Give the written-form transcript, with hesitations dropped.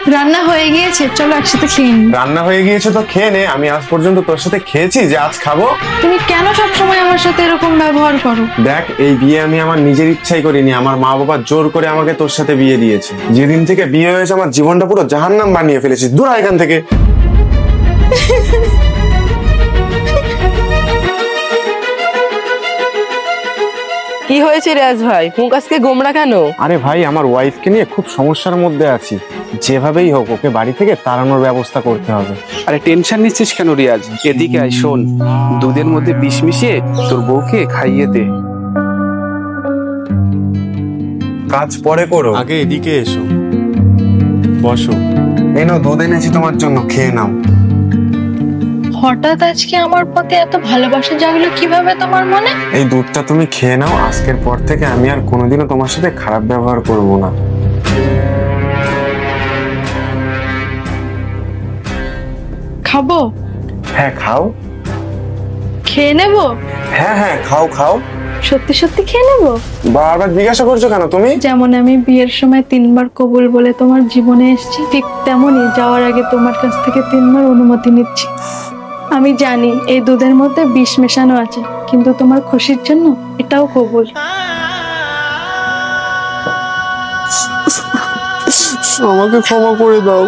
রান্না হয়ে গিয়েছে, চলো একসাথে খেয়ে নিই। রান্না হয়ে গিয়েছে তো খেয়ে নে। আমি আজ পর্যন্ত তোর সাথে খেয়েছি যে আজ খাবো? তুমি কেন সবসময় আমার সাথে এরকম ব্যবহার করো? দেখ, এই বিয়ে আমি আমার নিজের ইচ্ছাই করিনি, আমার মা বাবা জোর করে আমাকে তোর সাথে বিয়ে দিয়েছে। যেদিন থেকে বিয়ে হয়েছে আমার জীবনটা পুরো জাহান্নাম বানিয়ে ফেলেছিস। দূর হ এখান থেকে। কি হয়েছে রাজ ভাই, মুখ আজকে গোমড়া কেন? আরে ভাই, আমার ওয়াইফকে নিয়ে খুব সমস্যার মধ্যে আছি। যেভাবেই হোক ওকে বাড়ি থেকে তাড়ানোর ব্যবস্থা করতে হবে। আরে টেনশন নিচ্ছিস কেন রিয়াজ? এদিকে আয়, শোন, দুধের মধ্যে বিষ মিশিয়ে তোর বউকে খাইয়ে দে। কাজ পরে করো, আগে এদিকে এসো, বসো। এই নাও দুধ এনেছি তোমার জন্য, খেয়ে নাও। হঠাৎ আজকে আমার প্রতি এত ভালোবাসা জাগলো কিভাবে তোমার মনে? এই দুধটা তুমি খেয়ে নাও। আজকের পর থেকে আমি আর কোনোদিনও তোমার সাথে খারাপ ব্যবহার করব না। খাবো? হ্যাঁ খাও। খেয়ে নেবো? হ্যাঁ হ্যাঁ, খাও খাও। সত্যি সত্যি খেয়ে নেবো? বারবার জিজ্ঞাসা করছো কেন তুমি? যেমন আমি বিয়ের সময় 3বার কবুল বলে তোমার জীবনে এসেছি, ঠিক তেমনই যাওয়ার আগে তোমার কাছ থেকে 3বার অনুমতি নিচ্ছি। আমি জানি এই দুধের মধ্যে বিষ মেশানো আছে, কিন্তু তোমার খুশির জন্য এটাও কবুল। আমাকে ক্ষমা করে দাও।